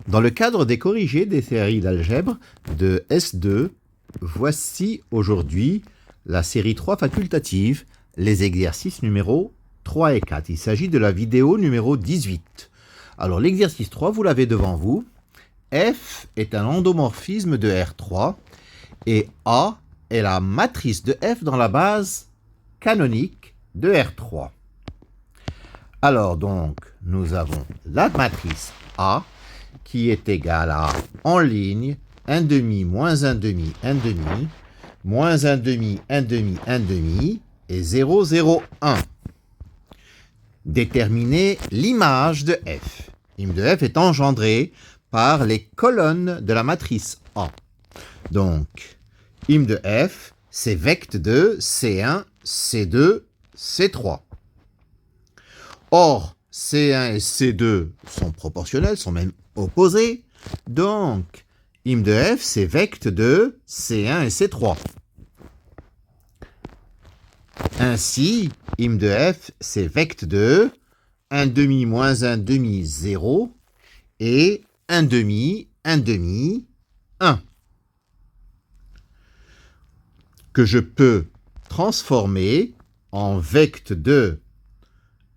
Dans le cadre des corrigés des séries d'algèbre de S2, voici aujourd'hui la série 3 facultative, les exercices numéro 3 et 4. Il s'agit de la vidéo numéro 18. Alors l'exercice 3, vous l'avez devant vous. F est un endomorphisme de R3 et A est la matrice de F dans la base canonique de R3. Alors donc, nous avons la matrice A qui est égale à, en ligne, 1 demi, moins 1 demi, 1 demi, moins 1 demi, 1 demi, 1 demi, et 0, 0, 1. Déterminer l'image de F. L'image de F est engendrée par les colonnes de la matrice A. Donc, l'image de F, c'est vecte de C1, C2, C3. Or, C1 et C2 sont proportionnels, sont même opposés. Donc, l'image de F, c'est vecte de C1 et C3. Ainsi, l'image de F, c'est vecte de 1 demi moins 1 demi, 0, et 1 demi, 1 demi, 1. Que je peux transformer en vecte de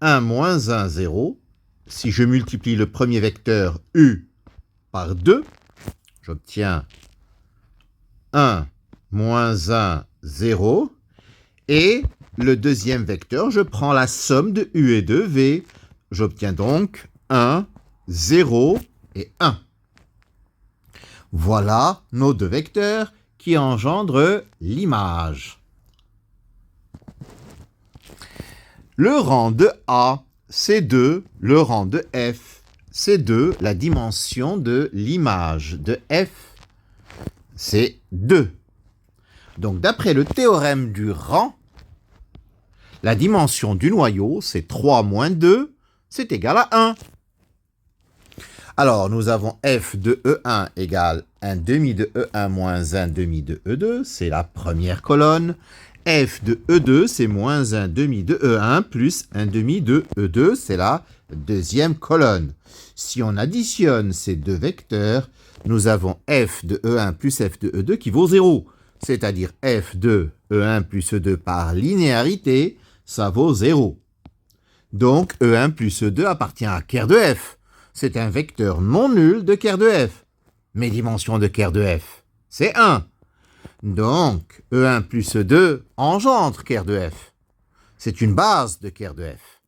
1 moins 1, 0. Si je multiplie le premier vecteur U par 2, j'obtiens 1 moins 1, 0. Et le deuxième vecteur, je prends la somme de U et de V. J'obtiens donc 1, 0 et 1. Voilà nos deux vecteurs qui engendrent l'image. Le rang de A, c'est 2. Le rang de F, c'est 2. La dimension de l'image de F, c'est 2. Donc, d'après le théorème du rang, la dimension du noyau, c'est 3 moins 2, c'est égal à 1. Alors, nous avons F de E1 égale 1 demi de E1 moins 1 demi de E2, c'est la première colonne. F de E2, c'est moins 1 demi de E1 plus 1 demi de E2, c'est la deuxième colonne. Si on additionne ces deux vecteurs, nous avons F de E1 plus F de E2 qui vaut 0. C'est-à-dire F de E1 plus E2 par linéarité, ça vaut 0. Donc E1 plus E2 appartient à Ker de F. C'est un vecteur non nul de Ker de F. Mais dimension de Ker de F, c'est 1. Donc E1 plus E2 engendre Ker de F. C'est une base de Ker de F.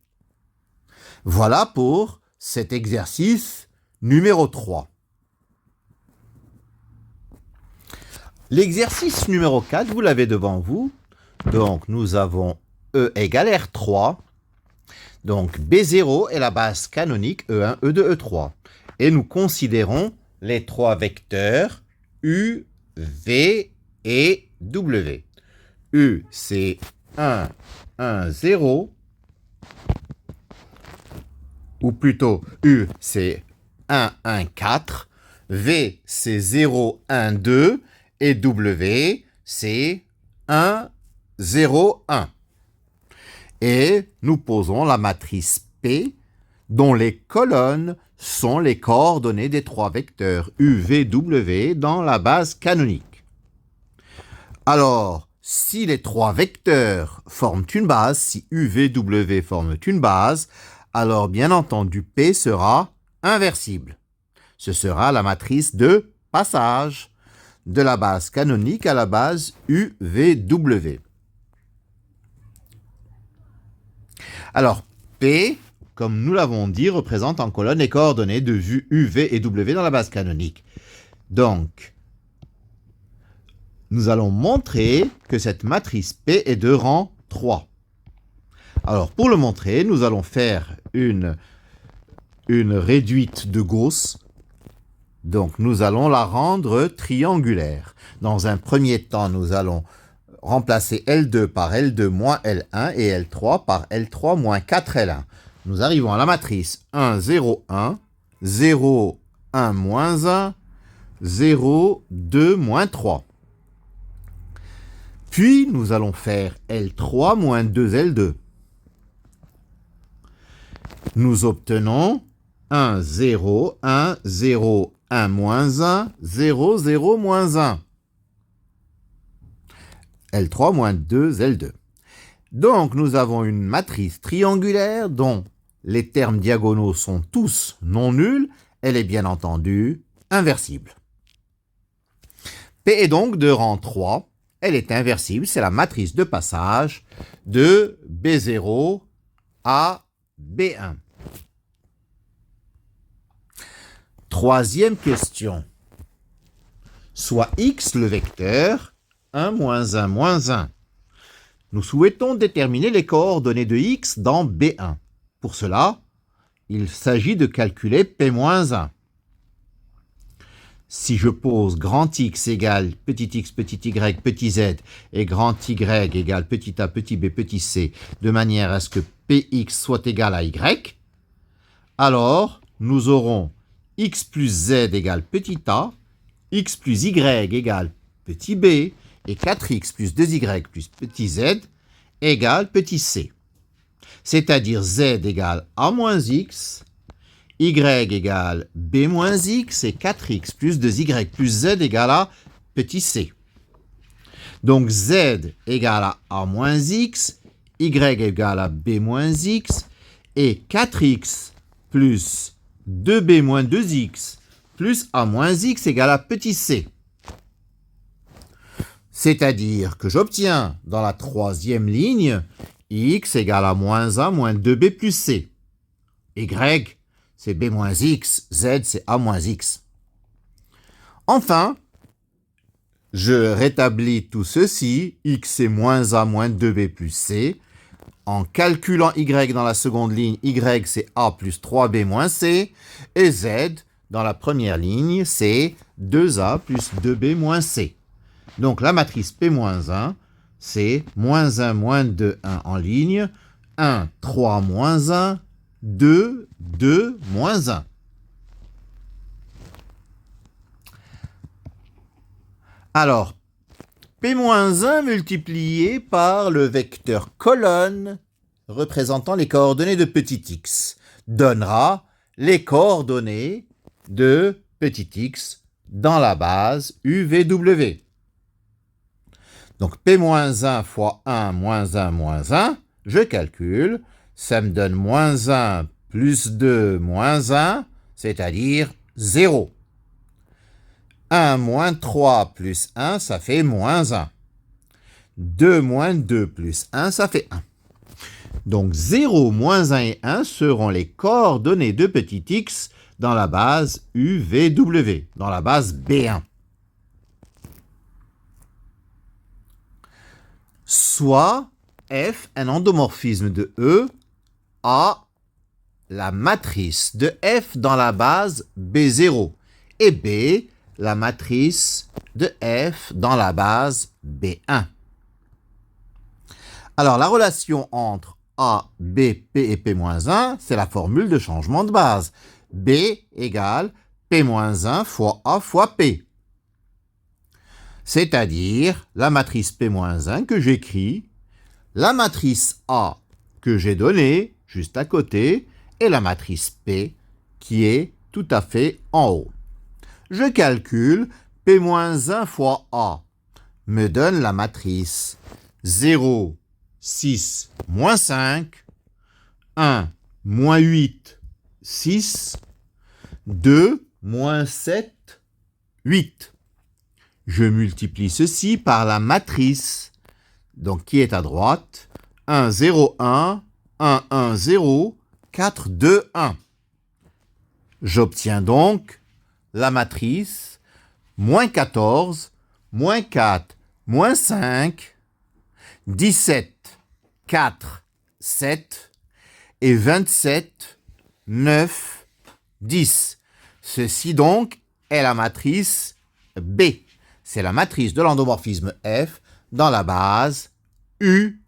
Voilà pour cet exercice numéro 3. L'exercice numéro 4, vous l'avez devant vous. Donc, nous avons E égale R3. Donc, B0 est la base canonique E1, E2, E3. Et nous considérons les trois vecteurs U, V et W. U, c'est 1, 1, 0. Ou plutôt, U, c'est 1, 1, 4. V, c'est 0, 1, 2. Et W, c'est 1, 0, 1. Et nous posons la matrice P, dont les colonnes sont les coordonnées des trois vecteurs U, V, W dans la base canonique. Alors, si les trois vecteurs forment une base, si U, V, W forment une base, alors bien entendu P sera inversible. Ce sera la matrice de passage de la base canonique à la base UVW. Alors, P, comme nous l'avons dit, représente en colonne les coordonnées de vue UV et W dans la base canonique. Donc, nous allons montrer que cette matrice P est de rang 3. Alors, pour le montrer, nous allons faire une réduite de Gauss. Donc, nous allons la rendre triangulaire. Dans un premier temps, nous allons remplacer L2 par L2 moins L1 et L3 par L3 moins 4L1. Nous arrivons à la matrice 1, 0, 1, 0, 1, moins 1, 0, 2, moins 3. Puis, nous allons faire L3 moins 2L2. Nous obtenons 1, 0, 1, 0, 1, moins 1, 0, 0, moins 1. L3 moins 2, L2. Donc, nous avons une matrice triangulaire dont les termes diagonaux sont tous non nuls. Elle est bien entendu inversible. P est donc de rang 3. Elle est inversible. C'est la matrice de passage de B0 à B1. Troisième question. Soit X le vecteur 1, moins 1, moins 1. Nous souhaitons déterminer les coordonnées de X dans B1. Pour cela, il s'agit de calculer P-1. Si je pose grand X égale petit x, petit y, petit z et grand y égale petit a, petit b, petit c, de manière à ce que Px soit égal à y, alors nous aurons x plus z égale petit a, x plus y égale petit b, et 4x plus 2y plus petit z égale petit c. C'est-à-dire z égale a moins x, y égale b moins x, et 4x plus 2y plus z égale à petit c. Donc z égale à a moins x, y égale à b moins x, et 4x plus 2b moins 2x plus a moins x égale à petit c. C'est-à-dire que j'obtiens dans la troisième ligne x égale à moins a moins 2b plus c. Y, c'est b moins x, z, c'est a moins x. Enfin, je rétablis tout ceci, x c'est moins a moins 2b plus c. En calculant y dans la seconde ligne, y c'est a plus 3b moins c. Et z, dans la première ligne, c'est 2a plus 2b moins c. Donc la matrice P-1, c'est moins 1, moins 2, 1 en ligne, 1, 3, moins 1, 2, 2, moins 1. Alors, P-1 multiplié par le vecteur colonne représentant les coordonnées de petit x donnera les coordonnées de petit x dans la base UVW. Donc P-1 fois 1, moins 1, moins 1, je calcule, ça me donne moins 1 plus 2 moins 1, c'est-à-dire 0. 1 moins 3 plus 1, ça fait moins 1. 2 moins 2 plus 1, ça fait 1. Donc 0, moins 1 et 1 seront les coordonnées de petit x dans la base UVW, dans la base B1. Soit F, un endomorphisme de E, a la matrice de F dans la base B0 et B, la matrice de F dans la base B1. Alors, la relation entre A, B, P et P-1, c'est la formule de changement de base. B égale P-1 fois A fois P. C'est-à-dire la matrice P-1 que j'écris, la matrice A que j'ai donnée juste à côté, et la matrice P qui est tout à fait en haut. Je calcule P-1 fois A me donne la matrice 0, 6, moins 5, 1, moins 8, 6, 2, moins 7, 8. Je multiplie ceci par la matrice, donc qui est à droite, 1, 0, 1, 1, 1, 0, 4, 2, 1. J'obtiens donc la matrice moins 14, moins 4, moins 5, 17, 4, 7 et 27, 9, 10. Ceci donc est la matrice B. C'est la matrice de l'endomorphisme F dans la base UVW.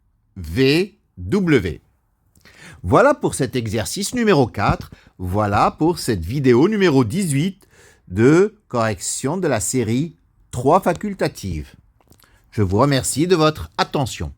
Voilà pour cet exercice numéro 4. Voilà pour cette vidéo numéro 18 de correction de la série 3 facultative. Je vous remercie de votre attention.